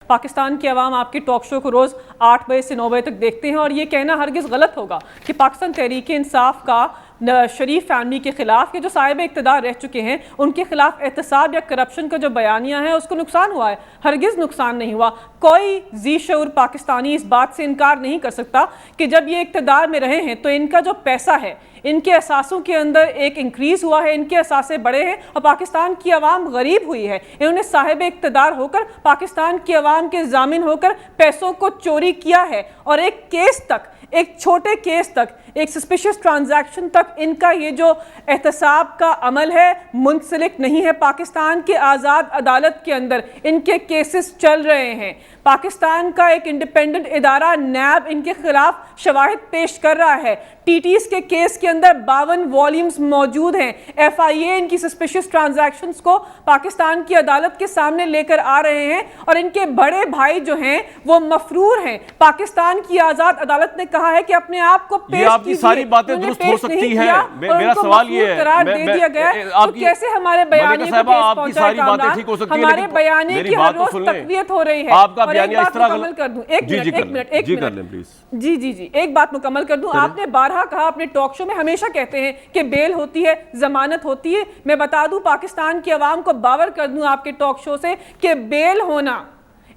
पाकिस्तान की आवाम आपकी talk show को रोज़ 8 बजे से 9 बजे तक देखते हैं और ये कहना हरगिज़ गलत होगा कि पाकिस्तान तहरीक इंसाफ का शरीफ फैमिली के खिलाफ के जो साहिब इक़्तिदार रह चुके हैं उनके खिलाफ एहतसाब या करप्शन का जो बयानिया है उसको नुकसान हुआ है। हरगिज़ नुकसान नहीं हुआ। कोई जी शऊर पाकिस्तानी इस बात से इनकार नहीं कर सकता कि जब ये इक़्तिदार में रहे हैं तो इनका जो पैसा है, इनके असासों के अंदर एक इंक्रीज़ हुआ है, इनके असासे बड़े हैं और पाकिस्तान की आवाम गरीब हुई है। इन्होंने साहिब इक़्तिदार होकर पाकिस्तान की आवाम के ज़ामिन होकर पैसों को चोरी किया है और एक केस तक, एक छोटे केस तक, एक सस्पिशियस ट्रांजैक्शन तक इनका ये जो एहतसाब का अमल है मुंसलिक नहीं है। पाकिस्तान के आज़ाद अदालत के अंदर इनके केसेस चल रहे हैं। पाकिस्तान का एक इंडिपेंडेंट इदारा नैब इनके खिलाफ शवाहिद पेश कर रहा है। टीटीएस के केस के अंदर 52 वॉल्यूम्स मौजूद हैं। एफआईए इनकी सस्पिशियस ट्रांजैक्शंस को पाकिस्तान की अदालत के सामने लेकर आ रहे हैं और इनके बड़े भाई जो हैं वो मफरूर हैं। पाकिस्तान की आज़ाद अदालत ने कहा है कि अपने आप को पेश आपकी सारी बातें दुरुस्त हो सकती हैं। मेरा सवाल ये है, करार दे दिया गया तो कैसे हमारे बयानी को आपकी सारी बातें ठीक हो सकती हैं, हमारे बयानी की हर रोज तकवीयत हो रही है। आपका बयानिया इस तरह मुकम्मल कर दूं, एक मिनट जी एक बात मुकम्मल कर दूं। आपने बारहा कहा अपने टॉक शो में, हमेशा कहते हैं कि बेल होती है, जमानत होती है। मैं बता दूं पाकिस्तान की आवाम को बावर कर दूं आपके टॉक शो से कि बेल होना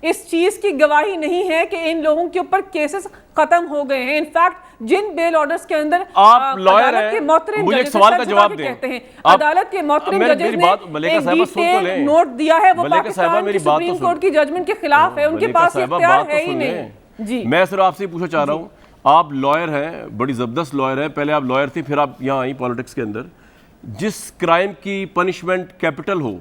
इस चीज की गवाही नहीं है कि इन लोगों के ऊपर केसेस खत्म हो गए हैं। इनफैक्ट जिन बेल ऑर्डर्स के अंदर आप लॉयर हैं, मुझे एक सवाल का जवाब दें। कहते हैं अदालत के मोहतरम जजेस ने एक डिटेल नोट दिया है, वो पाकिस्तान की सुप्रीम कोर्ट की जजमेंट के खिलाफ है। उनके पास इख्तियार है ही नहीं। जी मैं सिर्फ आपसे पूछना चाह रहा हूँ, आप लॉयर हैं, बड़ी जबरदस्त लॉयर हैं, पहले आप लॉयर थी, फिर आप यहाँ आई पॉलिटिक्स के अंदर। जिस क्राइम की पनिशमेंट कैपिटल हो,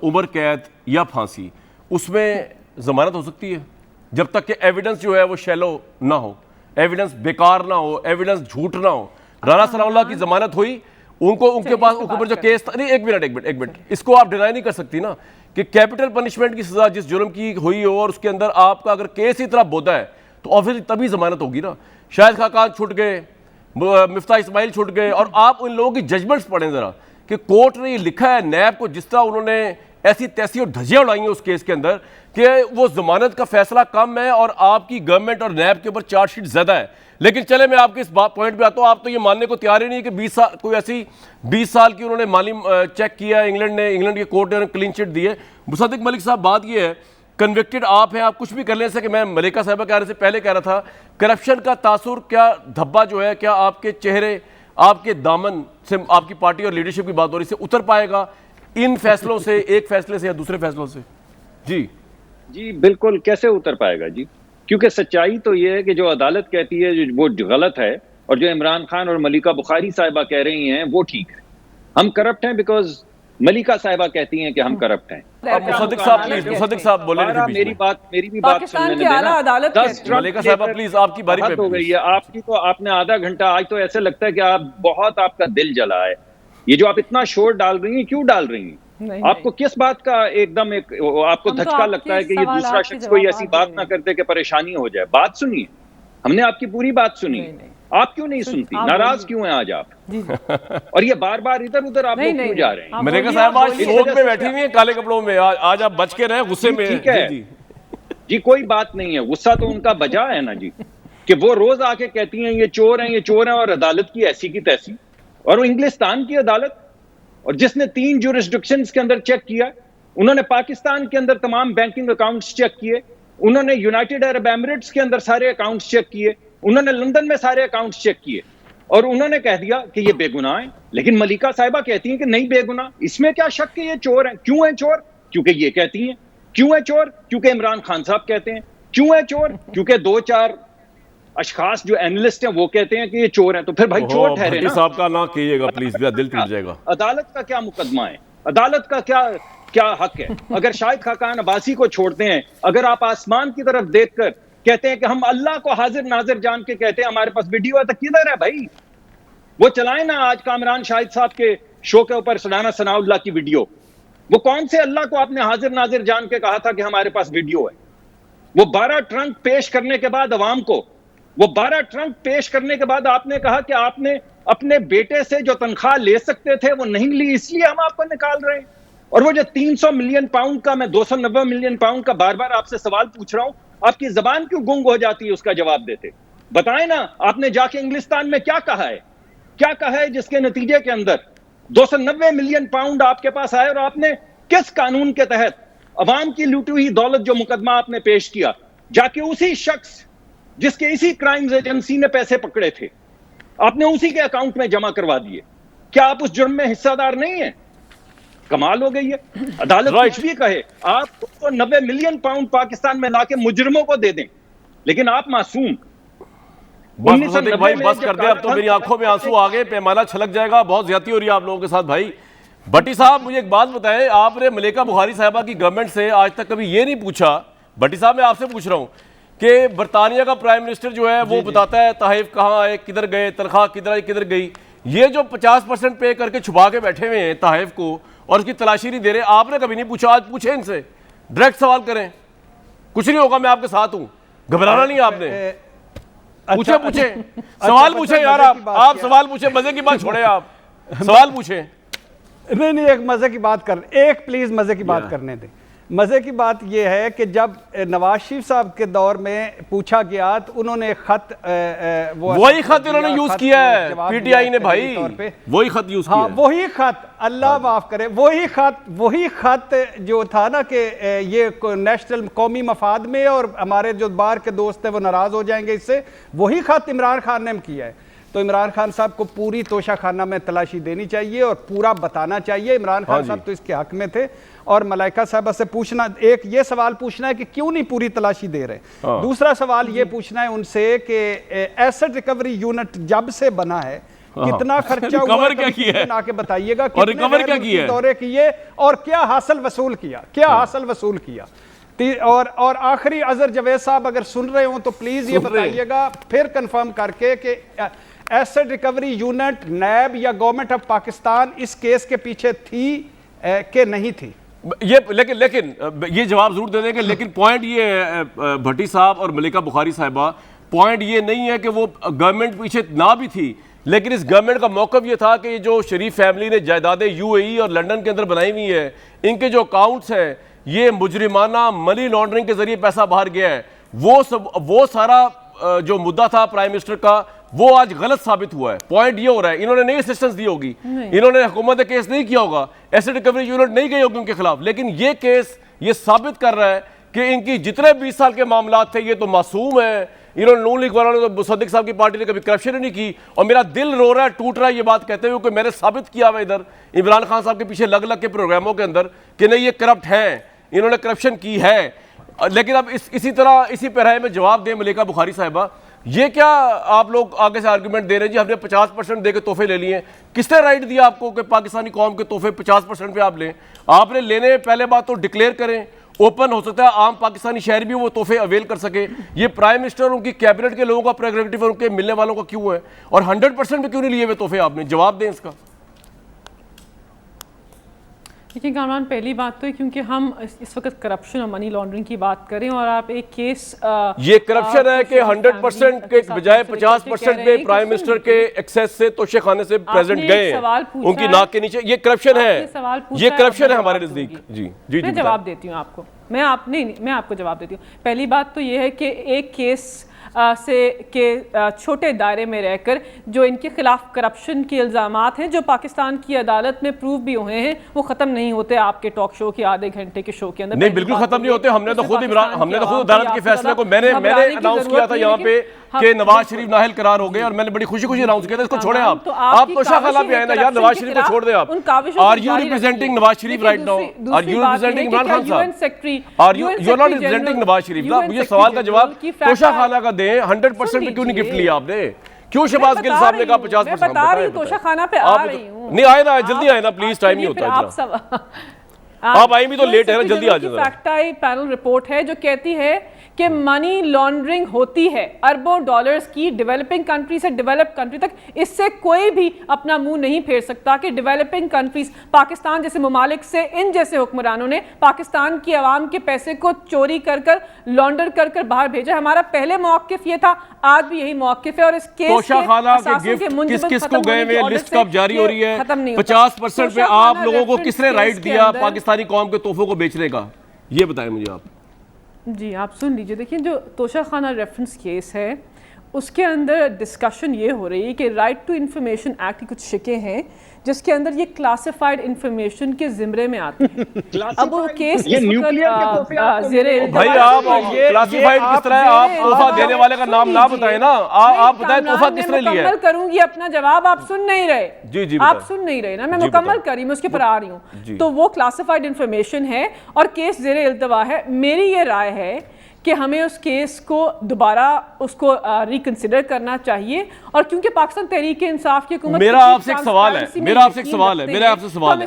उम्र कैद या फांसी, उसमें जमानत हो सकती है जब तक कि एविडेंस जो है वो शैलो ना हो, एविडेंस बेकार ना हो, एविडेंस झूठ ना हो। राना सनाउल्लाह की जमानत हुई, उनको उनके पास ऊपर जो केस था, नहीं एक मिनट, इसको आप डिनाई नहीं कर सकती ना कि कैपिटल पनिशमेंट की सजा जिस जुर्म की हुई हो और उसके अंदर आपका अगर केस ही इतना बोधा है तो ऑब्वियसली तभी जमानत होगी ना। शाहिद खाकान छूट गए, मिफ्ता इस्माइल छूट गए, और आप उन लोगों की जजमेंट्स पढ़ें जरा कि कोर्ट ने ये लिखा है नैब को, जिस तरह उन्होंने ऐसी तैसी और धज्जियां उड़ाई हैं उस केस के अंदर कि वो जमानत का फैसला कम है और आपकी गवर्नमेंट और नैब के ऊपर चार्जशीट ज्यादा है। लेकिन चले मैं आपके इस पॉइंट पे आता हूँ, आप तो ये मानने को तैयार ही नहीं कि 20 साल कोई ऐसी 20 साल की उन्होंने माली चेक किया, इंग्लैंड के कोर्ट ने क्लीन चिट दी है। मुसद्दिक मलिक साहब, बात ये है, कन्विक्टेड आप हैं, आप कुछ भी कर लें। जैसे कि मैं मलिका साहबा कहने से पहले कह रहा था, करप्शन का तासुर क्या धब्बा जो है, क्या आपके चेहरे, आपके दामन से आपकी पार्टी और लीडरशिप की बात हो रही से उतर पाएगा इन फैसलों से, एक फैसले से या दूसरे फैसलों से? जी बिल्कुल, कैसे उतर पाएगा जी, क्योंकि सच्चाई तो ये है कि जो अदालत कहती है वो गलत है और जो इमरान खान और मलिका बुखारी साहिबा कह रही हैं वो ठीक है। हम करप्ट हैं बिकॉज मलिका साहिबा कहती हैं कि हम करप्ट हैं। मुसद्दिक साहब बोले, मेरी भी बात सुनने देना। मलिका साहिबा प्लीज, आपकी बारी पे हो गई है आपकी, तो आपने आधा घंटा, आज तो ऐसे लगता है कि आप बहुत, आपका दिल जला है। ये जो आप इतना शोर डाल रही हैं, क्यों डाल रही हैं? आपको किस बात का एकदम एक आपको धचका लगता है कि ये दूसरा शख्स कोई ऐसी बात ना करते कि परेशानी हो जाए? बात सुनिए, हमने आपकी पूरी बात सुनी, आप क्यों नहीं सुनती? नाराज क्यों हैं आज आप? और ये बार बार इधर उधर आप लोग क्यों जा रहे हैं? मलिका साहब आज शोक में बैठी हुई हैं, काले कपड़ों में, आज आप बच के रहे, गुस्से में। ठीक है जी, कोई बात नहीं है, गुस्सा तो उनका बजा है ना जी, कि वो रोज आके कहती हैं ये चोर हैं, ये चोर हैं, और अदालत की ऐसी की तैसी, और वो इंग्लिस्तान की अदालत, और जिसने 3 जुरिस्डिक्शंस के अंदर चेक किया, उन्होंने पाकिस्तान के अंदर तमाम बैंकिंग अकाउंट्स चेक किए, उन्होंने यूनाइटेड अरब एमिरेट्स के अंदर सारे अकाउंट्स चेक किए, उन्होंने लंदन में सारे अकाउंट्स चेक किए, और उन्होंने कह दिया कि ये बेगुनाह है। लेकिन मलिका साहिबा कहती हैं कि नहीं बेगुनाह, इसमें क्या शक कि ये चोर हैं। क्यों है चोर? क्योंकि ये कहती हैं। क्यों है चोर? क्योंकि इमरान खान साहब कहते हैं। क्यों है चोर? क्योंकि 2-4 अशखास जो एनालिस्ट हैं वो कहते हैं कि ये चोर हैं। तो फिर भाई चोर ठहरे ना। साहब का ना कीजिएगा प्लीज, मेरा दिल टूट जाएगा। अदालत का क्या मुकदमा है? अदालत का क्या हक है? अगर शाहिद खाकान अब्बासी को छोड़ते हैं, अगर आप आसमान की तरफ देखकर कहते हैं कि हम अल्लाह को हाजिर नाजिर जान के कहते हैं हमारे पास वीडियो है, तो किधर है भाई? वो चलाए ना आज कामरान शाहिद साहब के शो के ऊपर राना सनाउल्लाह की वीडियो। वो कौन से अल्लाह को आपने हाजिर नाजिर जान के कहा था कि हमारे पास वीडियो है? वो 12 ट्रंक पेश करने के बाद अवाम को, वो 12 ट्रंक पेश करने के बाद आपने कहा कि आपने अपने बेटे से जो तनख्वाह ले सकते थे वो नहीं ली, इसलिए हम आपको निकाल रहे हैं। और वो जो 300 मिलियन पाउंड का, मैं 290 मिलियन पाउंड का बार बार आपसे सवाल पूछ रहा हूं, आपकी जबान क्यों गुंग हो जाती है उसका जवाब देते? बताएं ना, आपने जाके इंग्लिस्तान में क्या कहा है, क्या कहा है जिसके नतीजे के अंदर 290 मिलियन पाउंड आपके पास आए, और आपने किस कानून के तहत अवाम की लूटी हुई दौलत, जो मुकदमा आपने पेश किया, जाके उसी शख्स जिसके इसी क्राइम्स एजेंसी ने पैसे पकड़े थे, आपने उसी के अकाउंट में जमा करवा दिए? क्या आप उस जुर्म में हिस्सेदार नहीं है? कमाल हो गई है। अदालत कुछ भी कहे, आप तो 90 मिलियन पाउंड पाकिस्तान में लाके मुजरिमों को दे दें, लेकिन आप मासूम। भाई बस कर दे, अब तो मेरी आंखों में आंसू आ गए, पैमाना छलक जाएगा, बहुत ज्यादती हो रही है आप लोगों के साथ। भाई भट्टी साहब, मुझे एक बात बताएं, आपने मलिका बुखारी साहिबा की गवर्नमेंट से आज तक कभी ये नहीं पूछा, भट्टी साहब मैं आपसे पूछ रहा हूं, कि बरतानिया का प्राइम मिनिस्टर जो है वो बताता है तहफ़ कहाँ आए, किधर गए, तनख्वाह किधर गई, ये जो 50% पे करके छुपा के बैठे हुए हैं तहफ़ को और उसकी तलाशी नहीं दे रहे, आपने कभी नहीं पूछा? आज पूछे इनसे, डायरेक्ट सवाल करें, कुछ नहीं होगा, मैं आपके साथ हूं, घबराना नहीं आपने। पूछे सवाल पूछे यार, आप सवाल पूछे, मजे की बात छोड़े, आप सवाल पूछे। नहीं, एक मजे की बात कर, एक प्लीज मजे की बात करने दें। मजे की बात यह है कि जब नवाज शरीफ साहब के दौर में पूछा गया तो उन्होंने खत वही खत इन्होंने यूज किया है पीटीआई ने, भाई वही खत यूज किया। हाँ, वही खत, अल्लाह माफ करे, वही खत जो था ना कि ये नेशनल कौमी मफाद में, और हमारे जो बाहर के दोस्त है वो नाराज हो जाएंगे इससे, वही खत इमरान खान ने किया है। तो इमरान खान साहब को पूरी तोशाखाना में तलाशी देनी चाहिए और पूरा बताना चाहिए। इमरान खान साहब तो इसके हक में थे, और मलाइका साहबा से पूछना, एक ये सवाल पूछना है कि क्यों नहीं पूरी तलाशी दे रहे। दूसरा सवाल ये पूछना है उनसे कि एसेट रिकवरी यूनिट जब से बना है कितना खर्चा हुआ, क्या किया आके बताइएगा, और रिकवर क्या किया, दौरे किए और क्या हासिल वसूल किया, और आखिरी अजहर जवेद साहब अगर सुन रहे हो तो प्लीज ये बताइएगा फिर कंफर्म करके कि एसेट रिकवरी यूनिट, नैब या गवर्नमेंट ऑफ पाकिस्तान इस केस के पीछे थी कि नहीं थी? ये लेकिन ये जवाब जरूर दे देंगे, लेकिन पॉइंट ये है भट्टी साहब और मलिका बुखारी साहिबा, पॉइंट ये नहीं है कि वो गवर्नमेंट पीछे ना भी थी, लेकिन इस गवर्नमेंट का मौक़िफ़ ये था कि जो शरीफ फैमिली ने जायदादें यूएई और लंदन के अंदर बनाई हुई है, इनके जो अकाउंट्स हैं ये मुजरिमाना मनी लॉन्ड्रिंग के जरिए पैसा बाहर गया है, वो सारा जो मुद्दा था प्राइम मिनिस्टर का, वो आज गलत साबित हुआ है। पॉइंट ये हो रहा है, इन्होंने नहीं असिस्टेंस दी होगी, इन्होंने हुकूमत ने केस नहीं किया होगा, एसेट रिकवरी यूनिट नहीं गई होगी उनके खिलाफ, लेकिन ये केस ये साबित कर रहा है कि इनकी जितने 20 साल के मामला थे ये तो मासूम है। इन्होंने नून लीग वालों ने, तो सदीक साहब की पार्टी ने कभी करप्शन ही नहीं की, और मेरा दिल रो रहा है, टूट रहा है ये बात कहते हुए कि मैंने साबित किया हुआ इधर इमरान खान साहब के पीछे लग के प्रोग्रामों के अंदर कि नहीं ये करप्ट है, इन्होंने करप्शन की है। लेकिन अब इसी पैराए में जवाब दें मलिका बुखारी साहिबा, ये क्या आप लोग आगे से आर्गुमेंट दे रहे हैं जी हमने 50% दे के तोहफे ले लिए? किसने राइट दिया आपको कि पाकिस्तानी कौम के तोहफे 50% पे आप लें? आपने लेने पहले बात तो डिक्लेयर करें, ओपन हो सकता है आम पाकिस्तानी शहरी भी वो तोहफे अवेल कर सके। ये प्राइम मिनिस्टर और उनकी कैबिनेट के लोगों का प्रेरोगेटिव और उनके मिलने वालों का क्यों है, और 100% पे क्यों नहीं लिए हुए तोहफे आपने? जवाब दें इसका। देखिए कामरान, पहली बात तो है क्योंकि हम इस वक्त करप्शन और मनी लॉन्ड्रिंग की बात करें, और आप एक केस ये करप्शन है कि 100% के बजाय 50% पे प्राइम मिनिस्टर के एक्सेस से तोशेखाने से प्रेसिडेंट गए उनकी नाक के नीचे, ये करप्शन है, ये करप्शन है हमारे नजदीक। जी मैं जवाब देती हूँ आपको, मैं आपको जवाब देती हूँ। पहली बात तो ये है कि एक केस छोटे दायरे में रहकर जो इनके खिलाफ करप्शन के इल्ज़ामात हैं जो पाकिस्तान की अदालत में प्रूव भी हुए हैं, वो ख़त्म नहीं होते आपके टॉक शो के आधे घंटे के शो के अंदर। नहीं, बिल्कुल खत्म नहीं होते। हमने तो खुद अदालत के फैसले को मैंने अनाउंस किया था यहाँ पे कि नवाज शरीफ नाहल करार हो गए, और मैंने बड़ी खुशी अनाउंस किया था। इसको छोड़ें आप तोशाखाना पे आए ना यार, नवाज शरीफ को छोड़ दें आप। Are you representing Nawaz Sharif right now? Are you representing Imran Khan साहब? Are you not representing Nawaz Sharif ना? मुझे सवाल का जवाब तोशाखाना का दें। 100% पे क्यों नहीं गिफ्ट लिया आपने? क्यों शहबाज गिल साहब ने कहा 50%? मैं बता रही हूं, तोशाखाना पे आ रही हूं। नहीं आए ना, जल्दी आए ना प्लीज, टाइम नहीं होता। आप आई भी तो लेट है ना, जल्दी आ जाओ। फैक्ट आई पैनल रिपोर्ट है जो कहती है कि मनी लॉन्ड्रिंग होती है अरबों डॉलर्स की डेवलपिंग कंट्री से डेवलप कंट्री तक। इससे कोई भी अपना मुंह नहीं फेर सकता कि डेवलपिंग कंट्रीज पाकिस्तान जैसे ममालिक से इन जैसे हुक्मरानों ने पाकिस्तान की आवाम के पैसे को चोरी कर कर लॉन्डर कर कर बाहर भेजा। हमारा पहले मौक़िफ़ ये था, आज भी यही मौक़िफ़ है। और इस केस तोशाखाना के गिफ्ट किस किस को गए हुए लिस्ट कब जारी हो रही है? 50% पे आप लोगों को किसने राइट दिया पाकिस्तानी कौम के तोहफों को बेचने का, ये बताएं मुझे आप। जी आप सुन लीजिए। देखिए जो तोशाखाना रेफरेंस केस है उसके अंदर डिस्कशन ये हो रही है कि राइट टू इंफॉर्मेशन एक्ट की कुछ शिकें हैं जिसके अंदर ये क्लासिफाइड इंफॉर्मेशन के जिम्रे में आते हैं। अब वो केस ये न्यूक्लियर के तोहफे आपको भाई आप क्लासिफाइड किस तरह, आप तोहफा देने वाले का नाम ना बताएं ना, आप बताएं तोहफा किसने लिया है। मुकम्मल करूंगी अपना जवाब, आप सुन नहीं रहे। जी जी आप सुन नहीं रहे ना, मैं मुकम्मल करी, मैं उसके पर आ रही हूँ। तो वो क्लासिफाइड इंफॉर्मेशन है और केस ज़ेरे इल्तवा है। मेरी ये राय है कि हमें उस केस को दोबारा उसको रिकंसिडर करना चाहिए। और क्योंकि पाकिस्तान तहरीक इंसाफ की हुकूमत मेरा आपसे एक सवाल है, मेरा आपसे एक सवाल है,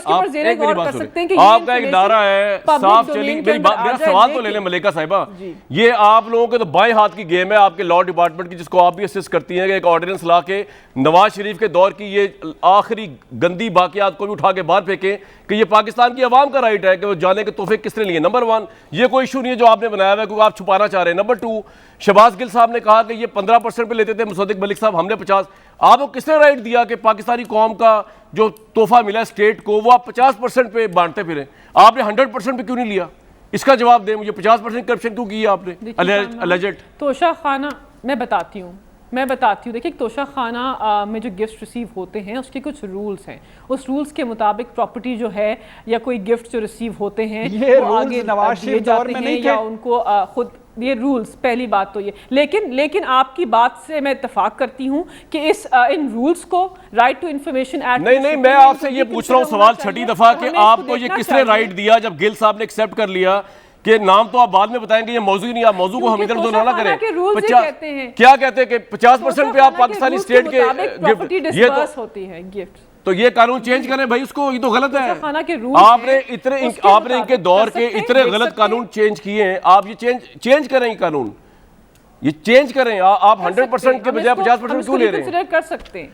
आप एक मेरी बात सुनिए। आपका एक नारा है साफ चली, मेरा सवाल तो ले लें मलिका साहिबा। ये आप लोगों के तो बाएं हाथ की गेम है आपके लॉ डिपार्टमेंट की, जिसको आप भी असिस्ट करती हैं कि एक ऑर्डिनेंस ला के नवाज शरीफ के दौर की ये आखिरी गंदी बाकियात को भी उठा के बाहर फेंके कि ये पाकिस्तान की आवाम का राइट है कि वो जाने के तोहफे किसने लिए। नंबर 1 ये कोई इशू नहीं है जो आपने बनाया हुआ है क्योंकि आप छुपाना चाह रहे हैं। नंबर 2 शहबाज गिल साहब ने कहा कि ये 15% पे लेते थे, मुसद्दिक मलिक साहब हमने 50। आपको किसने राइट दिया कि पाकिस्तानी कौम का जो तोहफा मिला स्टेट को वो आप 50% पे बांटते फिरें? आपने 100% पे क्यों नहीं लिया? इसका जवाब दें मुझे। 50% करप्शन क्यों की आपने अलेजेड? तोशाखाना मैं बताती हूँ देखिए तोशाखाना में जो गिफ्ट रिसीव होते हैं उसके कुछ रूल्स हैं। उस रूल्स के मुताबिक प्रॉपर्टी जो है या कोई गिफ्ट जो रिसीव होते हैं ये वो आगे नवाज शरीफ दौर में नहीं या उनको खुद ये रूल्स, पहली बात तो ये। लेकिन आपकी बात से मैं इत्तेफाक करती हूँ कि इन रूल्स को राइट टू इंफॉर्मेशन एक्ट नहीं मैं आपसे ये पूछ रहा हूँ सवाल छठी दफा कि आपको ये किसने राइट दिया जब गिल साहब ने एक्सेप्ट कर लिया कि नाम तो आप बाद में बताएंगे, ये मौजू ही नहीं, आप मौजू को हम इधर उधर ना करें। क्या कहते हैं कि 50% पे आप पाकिस्तानी स्टेट के गिफ्ट होती है गिफ्ट, तो ये कानून चेंज करें भाई उसको, ये तो गलत है। आपने इनके दौर के इतने गलत कानून चेंज किए हैं, आप ये चेंज करें ये कानून, ये चेंज करें। आप 100% के बजाय 50% क्यों ले रहे हैं? कर सकते हैं